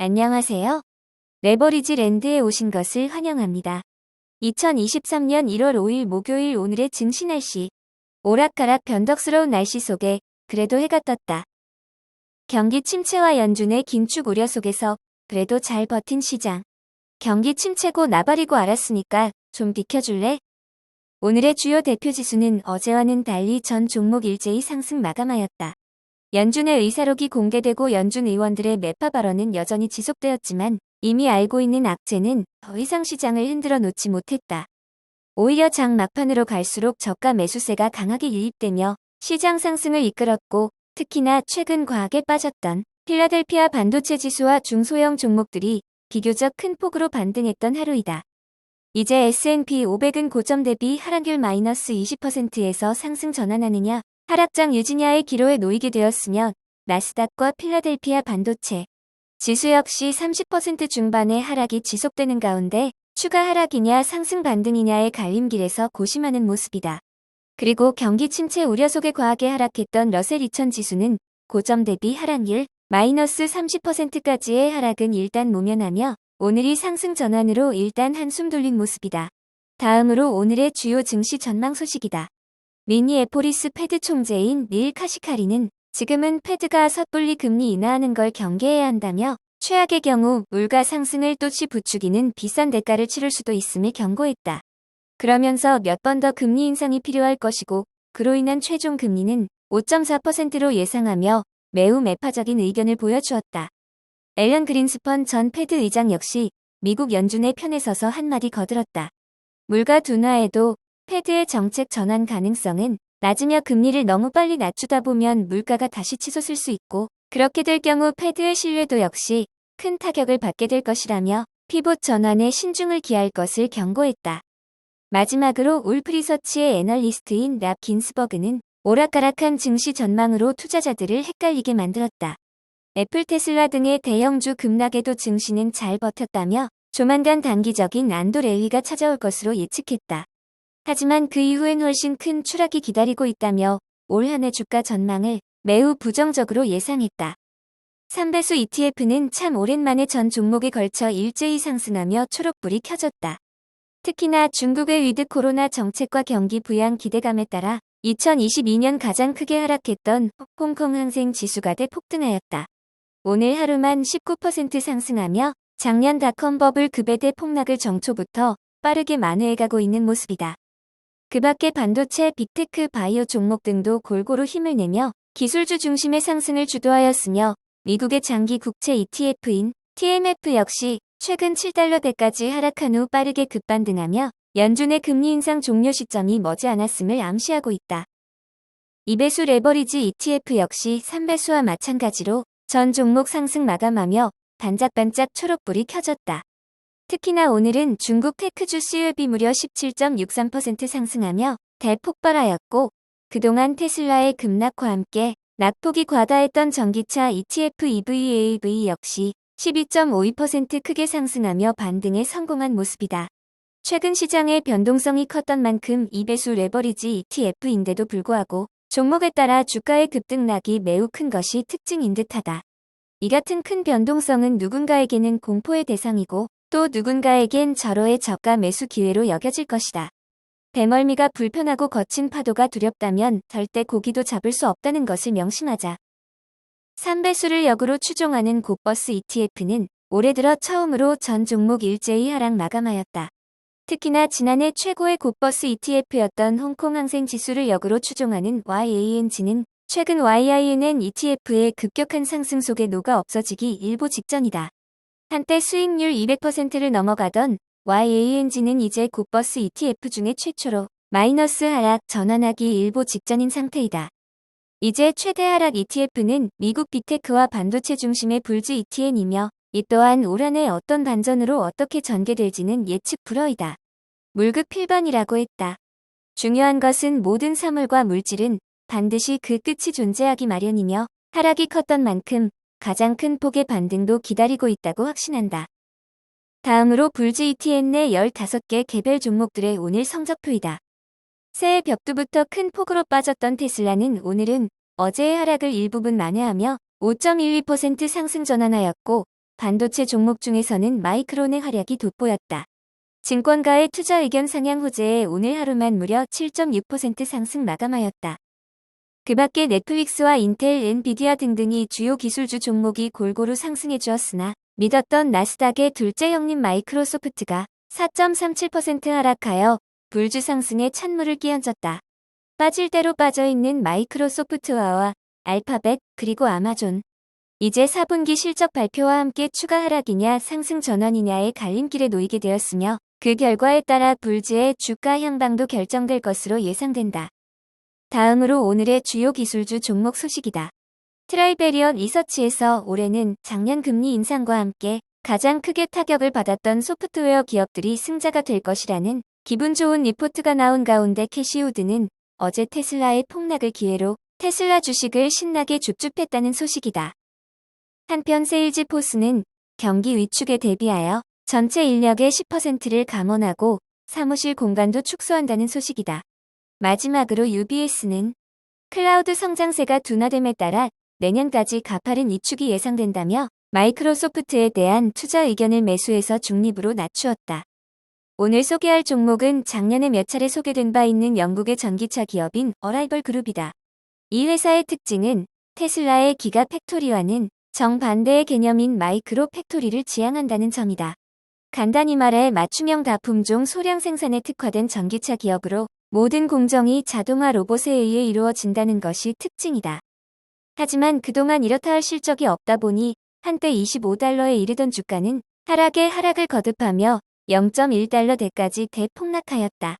안녕하세요. 레버리지 랜드에 오신 것을 환영합니다. 2023년 1월 5일 목요일 오늘의 증시 날씨. 오락가락 변덕스러운 날씨 속에 그래도 해가 떴다. 경기 침체와 연준의 긴축 우려 속에서 그래도 잘 버틴 시장. 경기 침체고 나발이고 알았으니까 좀 비켜줄래? 오늘의 주요 대표 지수는 어제와는 달리 전 종목 일제히 상승 마감하였다. 연준의 의사록이 공개되고 연준 의원들의 매파 발언은 여전히 지속되었지만 이미 알고 있는 악재는 더 이상 시장을 흔들어 놓지 못했다. 오히려 장 막판으로 갈수록 저가 매수세가 강하게 유입되며 시장 상승을 이끌었고 특히나 최근 과하게 빠졌던 필라델피아 반도체 지수와 중소형 종목들이 비교적 큰 폭으로 반등했던 하루이다. 이제 S&P 500은 고점 대비 하락률 마이너스 20%에서 상승 전환하느냐 하락장 유지냐의 기로에 놓이게 되었으며 나스닥과 필라델피아 반도체 지수 역시 30% 중반의 하락이 지속되는 가운데 추가 하락이냐 상승 반등이냐의 갈림길에서 고심하는 모습이다. 그리고 경기 침체 우려 속에 과하게 하락했던 러셀 2000 지수는 고점 대비 하락률 마이너스 30%까지의 하락은 일단 모면하며 오늘이 상승 전환으로 일단 한숨 돌린 모습이다. 다음으로 오늘의 주요 증시 전망 소식이다. 미니애포리스 패드 총재인 닐 카시카리는 지금은 패드가 섣불리 금리 인하하는 걸 경계해야 한다며 최악의 경우 물가 상승을 또치 부추기는 비싼 대가를 치를 수도 있음을 경고했다. 그러면서 몇 번 더 금리 인상이 필요할 것이고 그로 인한 최종 금리는 5.4%로 예상하며 매우 매파적인 의견을 보여주었다. 앨런 그린스펀 전 패드 의장 역시 미국 연준의 편에 서서 한마디 거들었다. 물가 둔화에도 패드의 정책 전환 가능성은 낮으며 금리를 너무 빨리 낮추다 보면 물가가 다시 치솟을 수 있고 그렇게 될 경우 패드의 신뢰도 역시 큰 타격을 받게 될 것이라며 피봇 전환에 신중을 기할 것을 경고했다. 마지막으로 울프리서치의 애널리스트인 랍 긴스버그는 오락가락한 증시 전망으로 투자자들을 헷갈리게 만들었다. 애플 테슬라 등의 대형주 급락에도 증시는 잘 버텼다며 조만간 단기적인 안도 랠리가 찾아올 것으로 예측했다. 하지만 그 이후엔 훨씬 큰 추락이 기다리고 있다며 올 한 해 주가 전망을 매우 부정적으로 예상했다. 3배수 ETF는 참 오랜만에 전 종목에 걸쳐 일제히 상승하며 초록불이 켜졌다. 특히나 중국의 위드 코로나 정책과 경기 부양 기대감에 따라 2022년 가장 크게 하락했던 홍콩 항생 지수가 대폭등하였다. 오늘 하루만 19% 상승하며 작년 닷컴 버블 급의 대폭락을 정초부터 빠르게 만회해가고 있는 모습이다. 그 밖에 반도체, 빅테크, 바이오 종목 등도 골고루 힘을 내며 기술주 중심의 상승을 주도하였으며 미국의 장기 국채 ETF인 TMF 역시 최근 7달러대까지 하락한 후 빠르게 급반등하며 연준의 금리 인상 종료 시점이 머지않았음을 암시하고 있다. 2배수 레버리지 ETF 역시 3배수와 마찬가지로 전 종목 상승 마감하며 반짝반짝 초록불이 켜졌다. 특히나 오늘은 중국 테크주 CUB 무려 17.63% 상승하며 대폭발하였고 그동안 테슬라의 급락과 함께 낙폭이 과다했던 전기차 ETF EVAV 역시 12.52% 크게 상승하며 반등에 성공한 모습이다. 최근 시장의 변동성이 컸던 만큼 2배수 레버리지 ETF인데도 불구하고 종목에 따라 주가의 급등락이 매우 큰 것이 특징인 듯하다. 이 같은 큰 변동성은 누군가에게는 공포의 대상이고 또 누군가에겐 절호의 저가 매수 기회로 여겨질 것이다. 배멀미가 불편하고 거친 파도가 두렵다면 절대 고기도 잡을 수 없다는 것을 명심하자. 3배수를 역으로 추종하는 고버스 ETF는 올해 들어 처음으로 전 종목 일제히 하락 마감하였다. 특히나 지난해 최고의 고버스 ETF였던 홍콩 항생 지수를 역으로 추종하는 YANG는 최근 YINN ETF의 급격한 상승 속에 녹아 없어지기 일보 직전이다. 한때 수익률 200%를 넘어가던 YANG는 이제 고버스 ETF 중에 최초로 마이너스 하락 전환하기 일보 직전인 상태이다. 이제 최대 하락 ETF는 미국 빅테크와 반도체 중심의 불지 ETN이며 이 또한 올 한 해 어떤 반전으로 어떻게 전개될지는 예측 불허이다. 물급 필번이라고 했다. 중요한 것은 모든 사물과 물질은 반드시 그 끝이 존재하기 마련이며 하락이 컸던 만큼 가장 큰 폭의 반등도 기다리고 있다고 확신한다. 다음으로 불지 ETN 내 15개 개별 종목들의 오늘 성적표이다. 새해 벽두부터 큰 폭으로 빠졌던 테슬라는 오늘은 어제의 하락을 일부분 만회하며 5.12% 상승 전환하였고 반도체 종목 중에서는 마이크론의 활약이 돋보였다. 증권가의 투자 의견 상향 호재에 오늘 하루만 무려 7.6% 상승 마감하였다. 그 밖에 넷플릭스와 인텔, 엔비디아 등등이 주요 기술주 종목이 골고루 상승해 주었으나 믿었던 나스닥의 둘째 형님 마이크로소프트가 4.37% 하락하여 불주 상승에 찬물을 끼얹었다. 빠질 대로 빠져있는 마이크로소프트와와 알파벳 그리고 아마존. 이제 4분기 실적 발표와 함께 추가 하락이냐 상승 전환이냐의 갈림길에 놓이게 되었으며 그 결과에 따라 불주의 주가 향방도 결정될 것으로 예상된다. 다음으로 오늘의 주요 기술주 종목 소식이다. 트라이베리언 리서치에서 올해는 작년 금리 인상과 함께 가장 크게 타격을 받았던 소프트웨어 기업들이 승자가 될 것이라는 기분 좋은 리포트가 나온 가운데 캐시우드는 어제 테슬라의 폭락을 기회로 테슬라 주식을 신나게 줍줍했다는 소식이다. 한편 세일즈포스는 경기 위축에 대비하여 전체 인력의 10%를 감원하고 사무실 공간도 축소한다는 소식이다. 마지막으로 UBS는 클라우드 성장세가 둔화됨에 따라 내년까지 가파른 위축이 예상된다며 마이크로소프트에 대한 투자 의견을 매수해서 중립으로 낮추었다. 오늘 소개할 종목은 작년에 몇 차례 소개된 바 있는 영국의 전기차 기업인 어라이벌 그룹이다. 이 회사의 특징은 테슬라의 기가 팩토리와는 정반대의 개념인 마이크로 팩토리를 지향한다는 점이다. 간단히 말해 맞춤형 다품종 소량 생산에 특화된 전기차 기업으로 모든 공정이 자동화 로봇에 의해 이루어진다는 것이 특징이다. 하지만 그동안 이렇다 할 실적이 없다 보니 한때 25달러에 이르던 주가는 하락에 하락을 거듭하며 0.1달러대까지 대폭락하였다.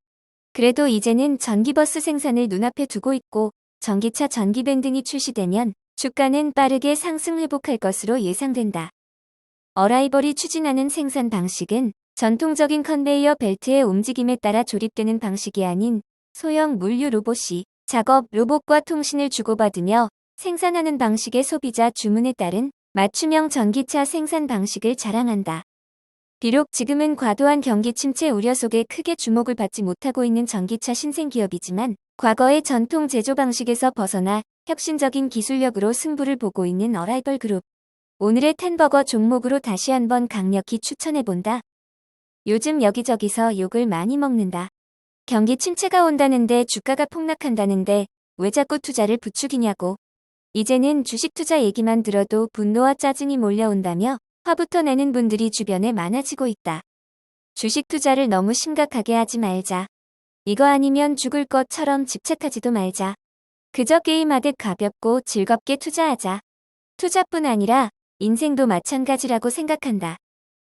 그래도 이제는 전기버스 생산을 눈앞에 두고 있고 전기차 전기밴 등이 출시되면 주가는 빠르게 상승 회복할 것으로 예상된다. 어라이벌이 추진하는 생산 방식은 전통적인 컨베이어 벨트의 움직임에 따라 조립되는 방식이 아닌 소형 물류 로봇이 작업 로봇과 통신을 주고받으며 생산하는 방식의 소비자 주문에 따른 맞춤형 전기차 생산 방식을 자랑한다. 비록 지금은 과도한 경기 침체 우려 속에 크게 주목을 받지 못하고 있는 전기차 신생기업이지만 과거의 전통 제조 방식에서 벗어나 혁신적인 기술력으로 승부를 보고 있는 어라이벌 그룹. 오늘의 텐버거 종목으로 다시 한번 강력히 추천해본다. 요즘 여기저기서 욕을 많이 먹는다. 경기 침체가 온다는데 주가가 폭락한다는데 왜 자꾸 투자를 부추기냐고. 이제는 주식 투자 얘기만 들어도 분노와 짜증이 몰려온다며 화부터 내는 분들이 주변에 많아지고 있다. 주식 투자를 너무 심각하게 하지 말자. 이거 아니면 죽을 것처럼 집착하지도 말자. 그저 게임하듯 가볍고 즐겁게 투자하자. 투자뿐 아니라 인생도 마찬가지라고 생각한다.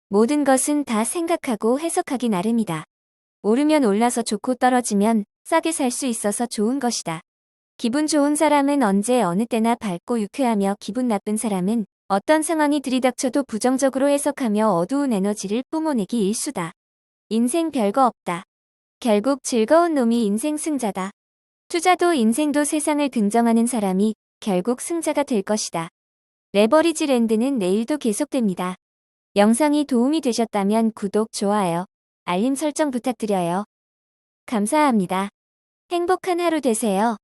모든 것은 다 생각하고 해석하기 나름이다. 오르면 올라서 좋고 떨어지면 싸게 살 수 있어서 좋은 것이다. 기분 좋은 사람은 언제 어느 때나 밝고 유쾌하며 기분 나쁜 사람은 어떤 상황이 들이닥쳐도 부정적으로 해석하며 어두운 에너지를 뿜어내기 일수다. 인생 별거 없다. 결국 즐거운 놈이 인생 승자다. 투자도 인생도 세상을 긍정하는 사람이 결국 승자가 될 것이다. 레버리지 랜드는 내일도 계속됩니다. 영상이 도움이 되셨다면 구독, 좋아요, 알림 설정 부탁드려요. 감사합니다. 행복한 하루 되세요.